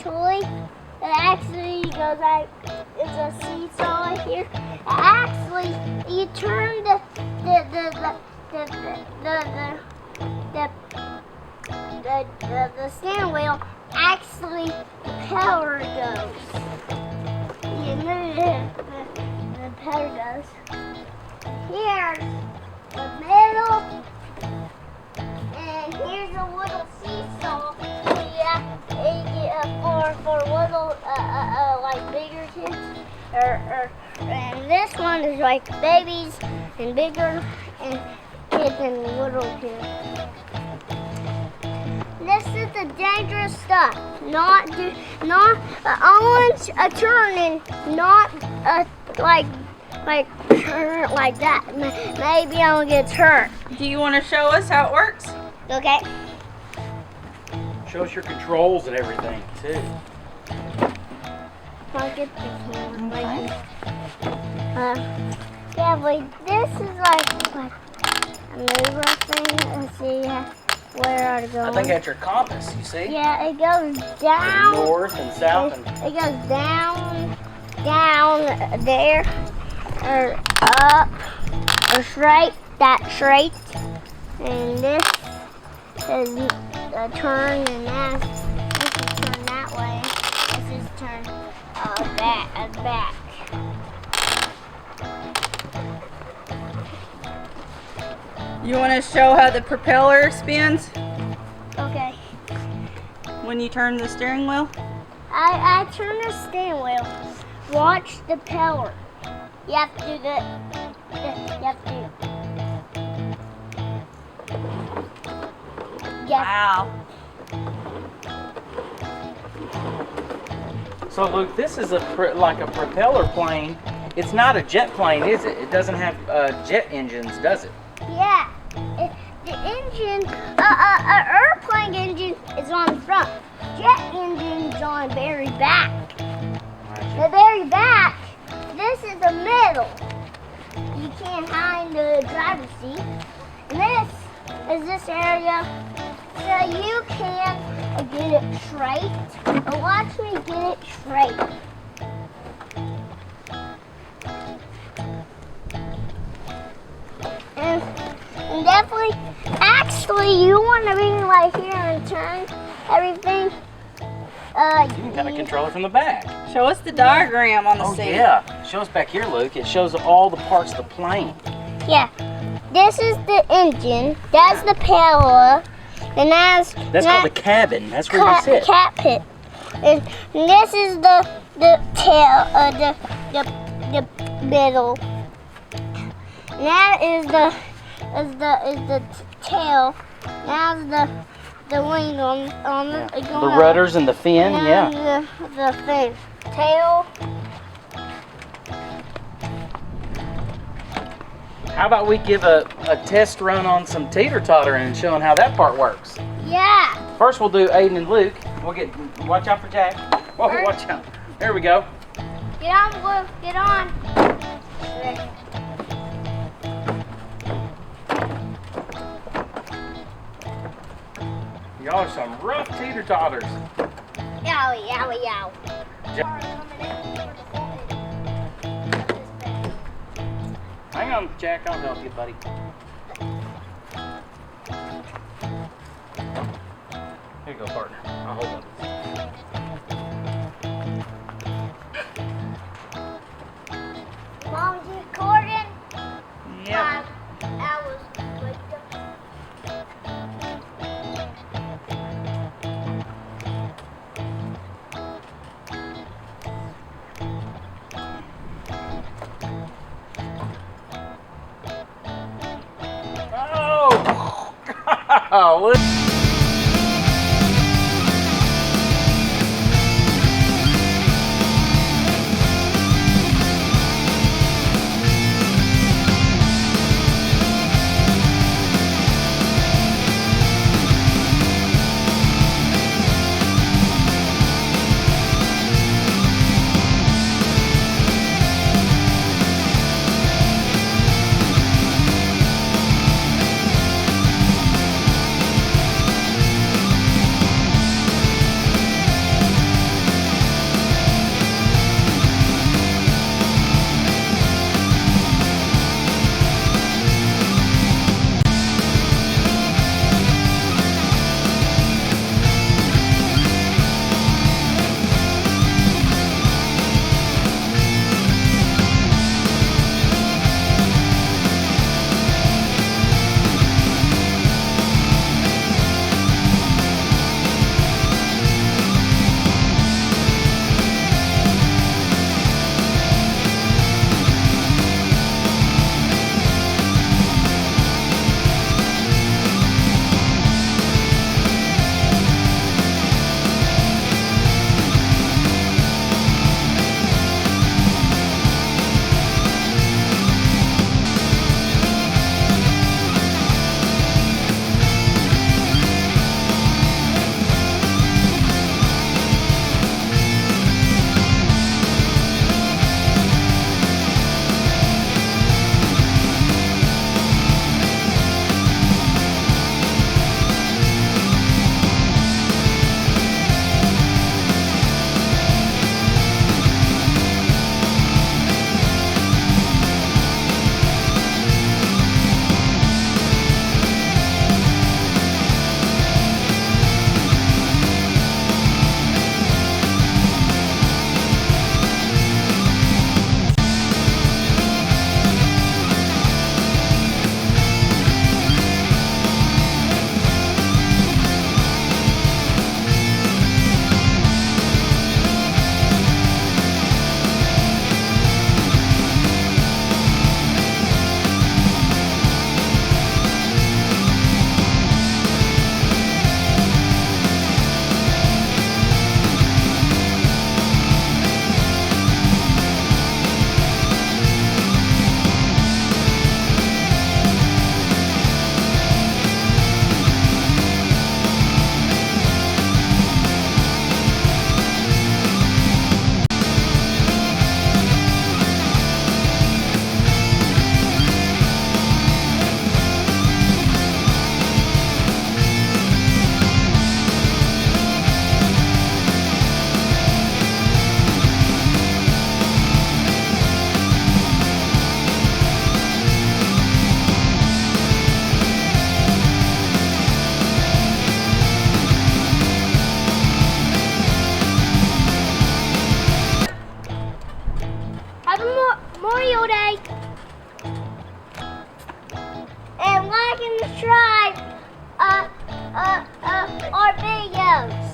toy. It actually goes like it's a seesaw right here. Actually, you turn the steering wheel. Actually, the power goes. You move it, the power goes. Here's the middle, and here's a little seesaw. For little like bigger kids, and this one is like babies and bigger and kids and little kids. This is the dangerous stuff. Not only a turning, not like turn like that. Maybe I'll get hurt. Do you want to show us how it works? Okay. Show us your controls and everything too. I'll get the camera right here. Yeah, but this is like a mover thing. Let's see where are to go. I think that's your compass, you see? Yeah, it goes down. North and south. It goes down there, or up, or straight, that straight. And this is a turn, and this is turn that way. This is turn back. You want to show how the propeller spins Okay. when you turn the steering wheel? I turn the steering wheel. Watch the power. You have to do you have to. Wow. So Luke, this is like a propeller plane. It's not a jet plane, is it? It doesn't have jet engines, does it? Yeah. The engine, airplane engine is on the front. Jet engine is on the very back. The very back, this is the middle. You can't hide the driver's seat. And this is this area, so you can get it straight. Watch me get it straight. And definitely, actually, you want to be right here and turn everything. You can kind of control it from the back. Show us the diagram on the Oh seat. yeah, show us back here, Luke. It shows all the parts of the plane. Yeah, this is the engine. That's the power, and that's called the cabin. That's where you sit. Cockpit. And this is the tail, the middle. And that is the tail. That's the wing on the The rudders and the fin, yeah. The fin, tail. How about we give a test run on some teeter totter and showing how that part works? Yeah. First we'll do Aiden and Luke. Watch out for Jack. Whoa, watch out. There we go. Get on, Blue. Get on. Y'all are some rough teeter totters. Yowie, yowie, yow. Hang on, Jack. I'll help you, buddy. Here you go, partner. I'll hold on. Mom, you recording? Yeah. 5 hours later. Oh, look. subscribe our videos.